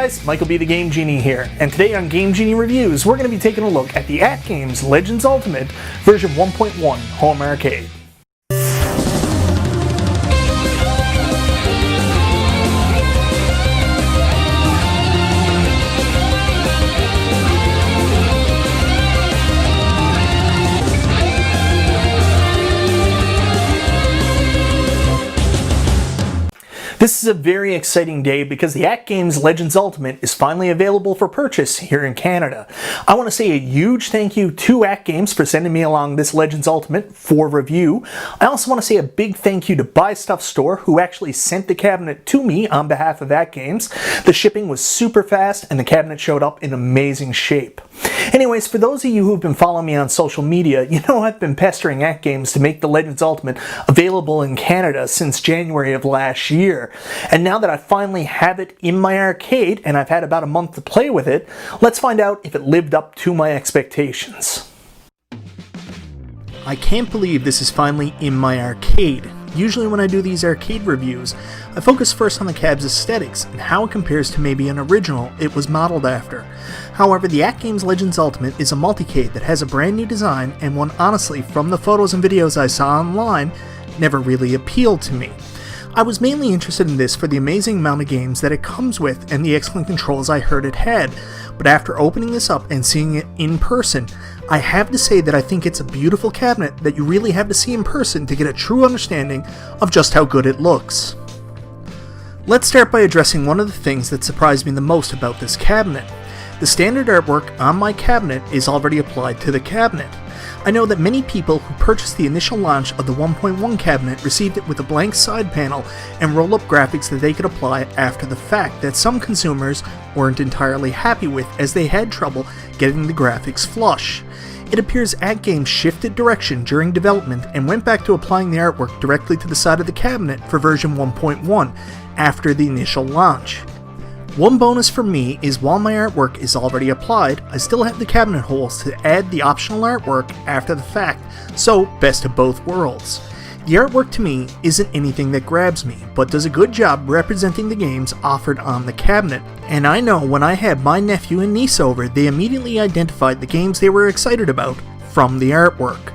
guys, MichaelBtheGameGenie here, and today on Game Genie Reviews, we're going to be taking a look at the AtGames Legends Ultimate version 1.1 Home Arcade. This is a very exciting day because the AtGames Legends Ultimate is finally available for purchase here in Canada. I want to say a huge thank you to AtGames for sending me along this Legends Ultimate for review. I also want to say a big thank you to Buy Stuff Store, who actually sent the cabinet to me on behalf of AtGames. The shipping was super fast and the cabinet showed up in amazing shape. Anyways, for those of you who've been following me on social media, you know I've been pestering AtGames to make the Legends Ultimate available in Canada since January of last year. And now that I finally have it in my arcade, and I've had about a month to play with it, let's find out if it lived up to my expectations. I can't believe this is finally in my arcade. Usually when I do these arcade reviews, I focus first on the cab's aesthetics and how it compares to maybe an original it was modeled after. However, the AtGames Legends Ultimate is a multicade that has a brand new design, and one honestly, from the photos and videos I saw online, never really appealed to me. I was mainly interested in this for the amazing amount of games that it comes with and the excellent controls I heard it had, but after opening this up and seeing it in person, I have to say that I think it's a beautiful cabinet that you really have to see in person to get a true understanding of just how good it looks. Let's start by addressing one of the things that surprised me the most about this cabinet. The standard artwork on my cabinet is already applied to the cabinet. I know that many people who purchased the initial launch of the 1.1 cabinet received it with a blank side panel and roll-up graphics that they could apply after the fact that some consumers weren't entirely happy with, as they had trouble getting the graphics flush. It appears AtGames shifted direction during development and went back to applying the artwork directly to the side of the cabinet for version 1.1 after the initial launch. One bonus for me is while my artwork is already applied, I still have the cabinet holes to add the optional artwork after the fact, so best of both worlds. The artwork to me isn't anything that grabs me, but does a good job representing the games offered on the cabinet, and I know when I had my nephew and niece over, they immediately identified the games they were excited about from the artwork.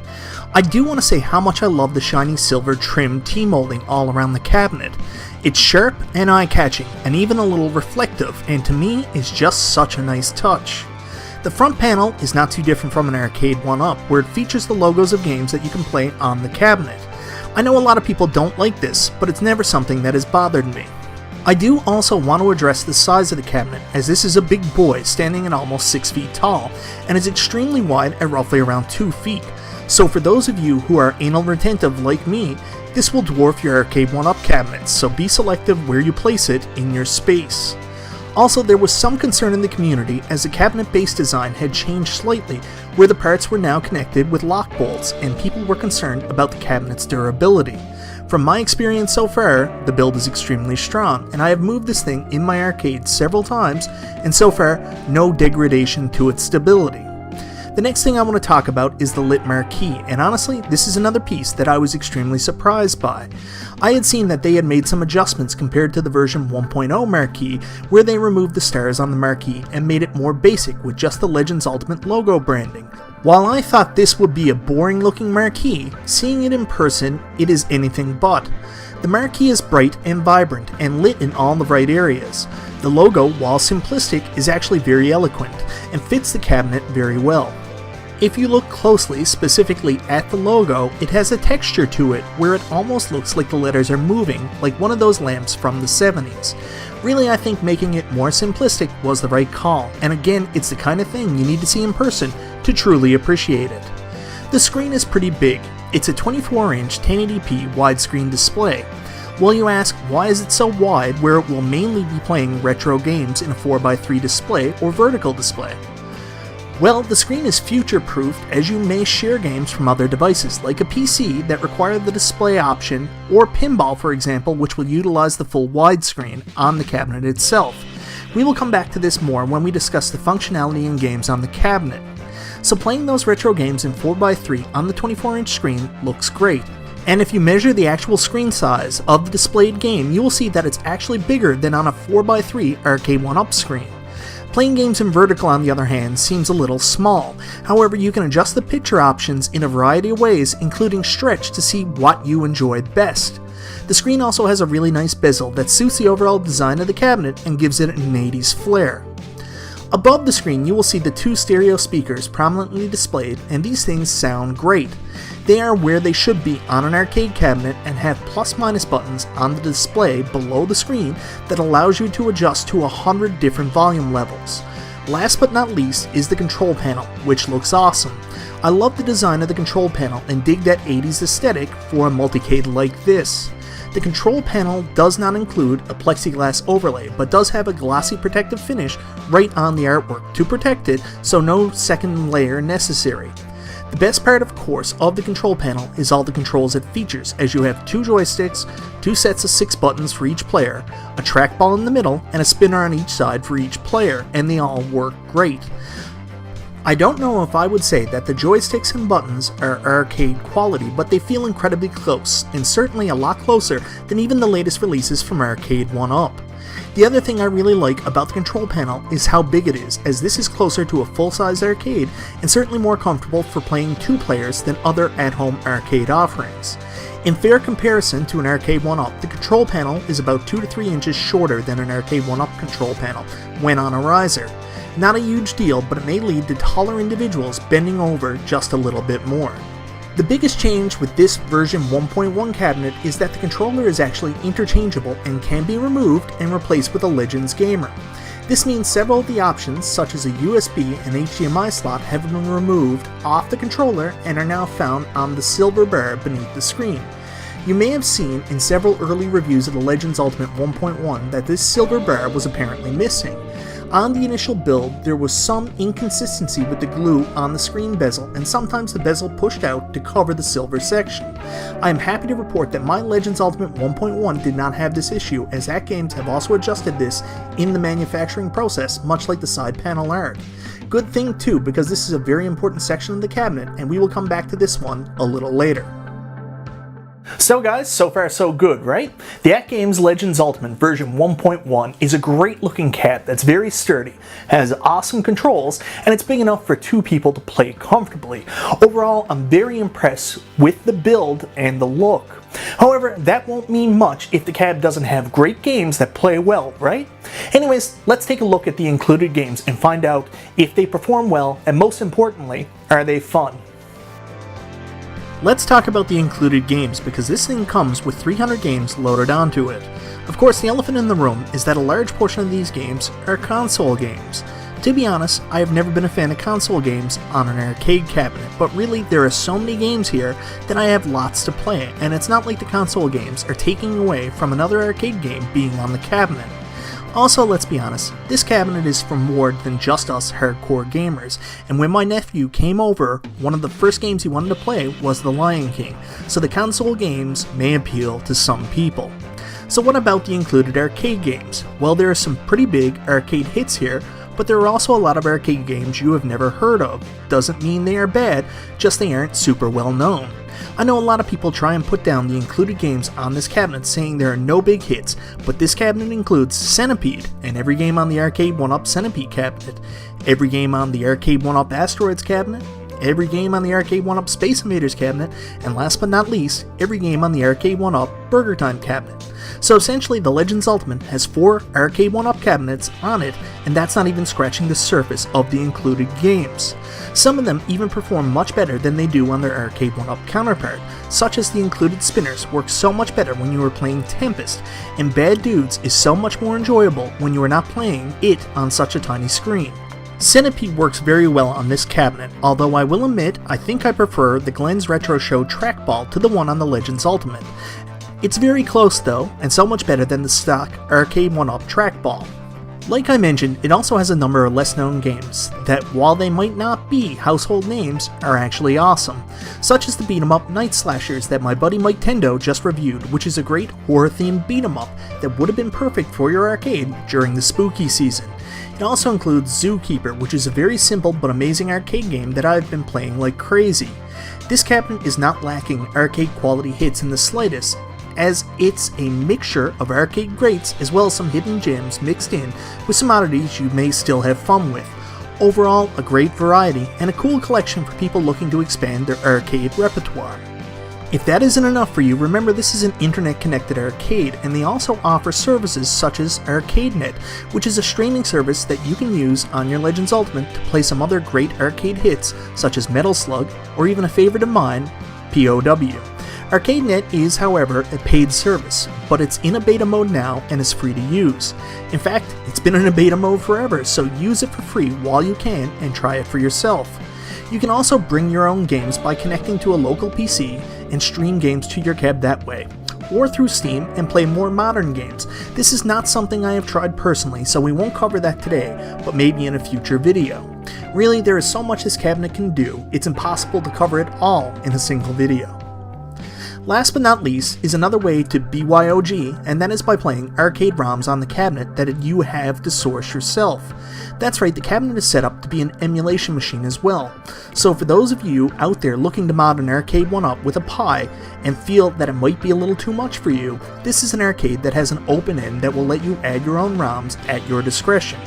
I do want to say how much I love the shiny silver trim T-molding all around the cabinet. It's sharp and eye-catching, and even a little reflective, and to me is just such a nice touch. The front panel is not too different from an arcade 1-up, where it features the logos of games that you can play on the cabinet. I know a lot of people don't like this, but it's never something that has bothered me. I do also want to address the size of the cabinet, as this is a big boy standing at almost 6 feet tall, and is extremely wide at roughly around 2 feet. So for those of you who are anal retentive like me, this will dwarf your arcade 1-up cabinets, so be selective where you place it in your space. Also, there was some concern in the community as the cabinet base design had changed slightly, where the parts were now connected with lock bolts, and people were concerned about the cabinet's durability. From my experience so far, the build is extremely strong, and I have moved this thing in my arcade several times, and so far, no degradation to its stability. The next thing I want to talk about is the lit marquee, and honestly, this is another piece that I was extremely surprised by. I had seen that they had made some adjustments compared to the version 1.0 marquee, where they removed the stars on the marquee and made it more basic with just the Legends Ultimate logo branding. While I thought this would be a boring looking marquee, seeing it in person, it is anything but. The marquee is bright and vibrant and lit in all the right areas. The logo, while simplistic, is actually very eloquent and fits the cabinet very well. If you look closely, specifically at the logo, it has a texture to it where it almost looks like the letters are moving, like one of those lamps from the 70s. Really, I think making it more simplistic was the right call, and again, it's the kind of thing you need to see in person to truly appreciate it. The screen is pretty big. It's a 24-inch 1080p widescreen display. Well, you ask, why is it so wide where it will mainly be playing retro games in a 4x3 display or vertical display? Well, the screen is future-proofed, as you may share games from other devices, like a PC that require the display option, or pinball for example, which will utilize the full widescreen on the cabinet itself. We will come back to this more when we discuss the functionality in games on the cabinet. So playing those retro games in 4x3 on the 24-inch screen looks great, And if you measure the actual screen size of the displayed game, you will see that it's actually bigger than on a 4x3 Arcade 1-Up screen. Playing games in vertical, on the other hand, seems a little small. However, you can adjust the picture options in a variety of ways, including stretch, to see what you enjoy best. The screen also has a really nice bezel that suits the overall design of the cabinet and gives it an 80s flair. Above the screen, you will see the 2 stereo speakers prominently displayed, and these things sound great. They are where they should be on an arcade cabinet and have plus-minus buttons on the display below the screen that allows you to adjust to 100 different volume levels. Last but not least is the control panel, which looks awesome. I love the design of the control panel and dig that 80s aesthetic for a multicade like this. The control panel does not include a plexiglass overlay, but does have a glossy protective finish right on the artwork to protect it, so no second layer necessary. The best part, of course, of the control panel is all the controls it features, as you have 2 joysticks, 2 sets of 6 buttons for each player, a trackball in the middle, and a spinner on each side for each player, and they all work great. I don't know if I would say that the joysticks and buttons are arcade quality, but they feel incredibly close, and certainly a lot closer than even the latest releases from Arcade 1-Up. The other thing I really like about the control panel is how big it is, as this is closer to a full-size arcade and certainly more comfortable for playing 2 players than other at-home arcade offerings. In fair comparison to an Arcade 1-Up, the control panel is about 2 to 3 inches shorter than an Arcade 1-Up control panel when on a riser. Not a huge deal, but it may lead to taller individuals bending over just a little bit more. The biggest change with this version 1.1 cabinet is that the controller is actually interchangeable and can be removed and replaced with a Legends gamer. This means several of the options, such as a USB and HDMI slot, have been removed off the controller and are now found on the silver bar beneath the screen. You may have seen in several early reviews of the Legends Ultimate 1.1 that this silver bar was apparently missing. On the initial build, there was some inconsistency with the glue on the screen bezel, and sometimes the bezel pushed out to cover the silver section. I am happy to report that my Legends Ultimate 1.1 did not have this issue, as AtGames have also adjusted this in the manufacturing process, much like the side panel art. Good thing too, because this is a very important section of the cabinet, and we will come back to this one a little later. So guys, so far so good, right? The AtGames Legends Ultimate version 1.1 is a great looking cab that's very sturdy, has awesome controls, and it's big enough for 2 people to play comfortably. Overall, I'm very impressed with the build and the look. However, that won't mean much if the cab doesn't have great games that play well, right? Anyways, let's take a look at the included games and find out if they perform well, and most importantly, are they fun? Let's talk about the included games, because this thing comes with 300 games loaded onto it. Of course, the elephant in the room is that a large portion of these games are console games. To be honest, I have never been a fan of console games on an arcade cabinet, but really there are so many games here that I have lots to play, and it's not like the console games are taking away from another arcade game being on the cabinet. Also, let's be honest, this cabinet is for more than just us hardcore gamers, and when my nephew came over, one of the first games he wanted to play was The Lion King, so the console games may appeal to some people. So what about the included arcade games? Well, there are some pretty big arcade hits here, but there are also a lot of arcade games you have never heard of. Doesn't mean they are bad, just they aren't super well known. I know a lot of people try and put down the included games on this cabinet saying there are no big hits, but this cabinet includes Centipede, and every game on the Arcade 1-Up Centipede cabinet, every game on the Arcade 1-Up Asteroids cabinet, every game on the Arcade 1-Up Space Invaders cabinet, and last but not least, every game on the Arcade 1-Up Burger Time cabinet. So essentially, the Legends Ultimate has 4 Arcade 1-Up cabinets on it, and that's not even scratching the surface of the included games. Some of them even perform much better than they do on their Arcade 1-Up counterpart, such as the included spinners work so much better when you are playing Tempest, and Bad Dudes is so much more enjoyable when you are not playing it on such a tiny screen. Centipede works very well on this cabinet, although I will admit I think I prefer the Glenn's Retro Show trackball to the one on the Legends Ultimate. It's very close though, and so much better than the stock Arcade 1-Up trackball. Like I mentioned, it also has a number of less known games that, while they might not be household names, are actually awesome, such as the beat-em-up Night Slashers that my buddy Mike Tendo just reviewed, which is a great horror-themed beat-em-up that would have been perfect for your arcade during the spooky season. It also includes Zookeeper, which is a very simple but amazing arcade game that I've been playing like crazy. This cabinet is not lacking arcade quality hits in the slightest, as it's a mixture of arcade greats as well as some hidden gems mixed in with some oddities you may still have fun with. Overall, a great variety and a cool collection for people looking to expand their arcade repertoire. If that isn't enough for you, remember this is an internet-connected arcade, and they also offer services such as ArcadeNet, which is a streaming service that you can use on your Legends Ultimate to play some other great arcade hits such as Metal Slug, or even a favorite of mine, POW. ArcadeNet is, however, a paid service, but it's in a beta mode now and is free to use. In fact, it's been in a beta mode forever, so use it for free while you can and try it for yourself. You can also bring your own games by connecting to a local PC and stream games to your cab that way, or through Steam and play more modern games. This is not something I have tried personally, so we won't cover that today, but maybe in a future video. Really, there is so much this cabinet can do, it's impossible to cover it all in a single video. Last but not least is another way to BYOG, and that is by playing arcade ROMs on the cabinet that you have to source yourself. That's right, the cabinet is set up to be an emulation machine as well. So for those of you out there looking to mod an arcade one-up with a Pi and feel that it might be a little too much for you, this is an arcade that has an open end that will let you add your own ROMs at your discretion.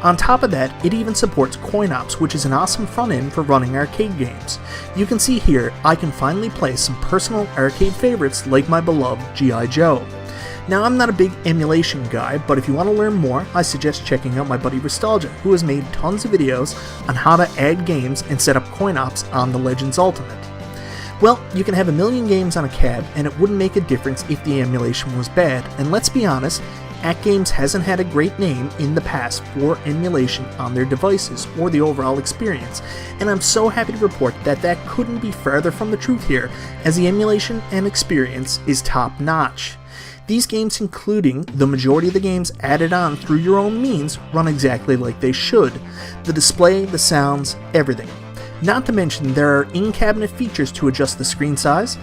On top of that, it even supports CoinOps, which is an awesome front end for running arcade games. You can see here, I can finally play some personal arcade favorites like my beloved G.I. Joe. Now, I'm not a big emulation guy, but if you want to learn more, I suggest checking out my buddy Restalgia, who has made tons of videos on how to add games and set up CoinOps on the Legends Ultimate. Well, you can have a million games on a cab, and it wouldn't make a difference if the emulation was bad, and let's be honest, AtGames hasn't had a great name in the past for emulation on their devices or the overall experience, and I'm so happy to report that that couldn't be further from the truth here, as the emulation and experience is top notch. These games, including the majority of the games added on through your own means, run exactly like they should. The display, the sounds, everything. Not to mention there are in-cabinet features to adjust the screen size,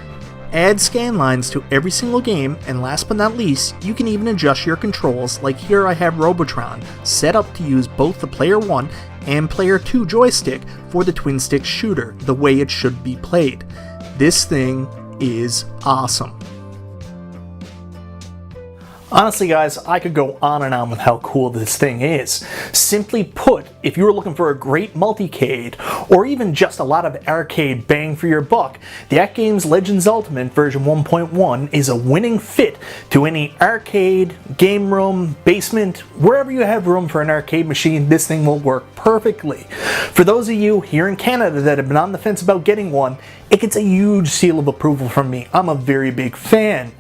add scan lines to every single game, and last but not least, you can even adjust your controls, like here I have Robotron set up to use both the Player 1 and Player 2 joystick for the twin stick shooter, the way it should be played. This thing is awesome. Honestly guys, I could go on and on with how cool this thing is. Simply put, if you were looking for a great multicade, or even just a lot of arcade bang for your buck, the AtGames Legends Ultimate version 1.1 is a winning fit to any arcade, game room, basement, wherever you have room for an arcade machine, this thing will work perfectly. For those of you here in Canada that have been on the fence about getting one, it gets a huge seal of approval from me. I'm a very big fan.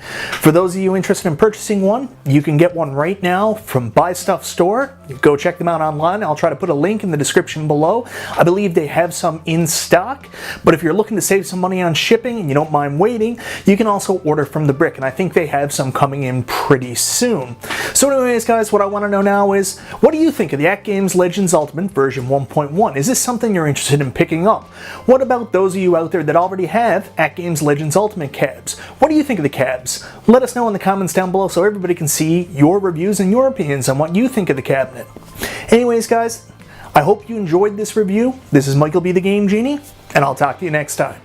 For those of you interested in purchasing one, you can get one right now from Buy Stuff Store. Go check them out online. I'll try to put a link in the description below. I believe they have some in stock, but if you're looking to save some money on shipping and you don't mind waiting, you can also order from The Brick, and I think they have some coming in pretty soon. So anyways guys, what I want to know now is, what do you think of the AtGames Legends Ultimate version 1.1? Is this something you're interested in picking up? What about those of you out there that already have AtGames Legends Ultimate cabs? What do you think of the cabs? Let us know in the comments down below so everybody can see your reviews and your opinions on what you think of the cabinet. Anyways guys, I hope you enjoyed this review. This is Michael B. the Game Genie, and I'll talk to you next time.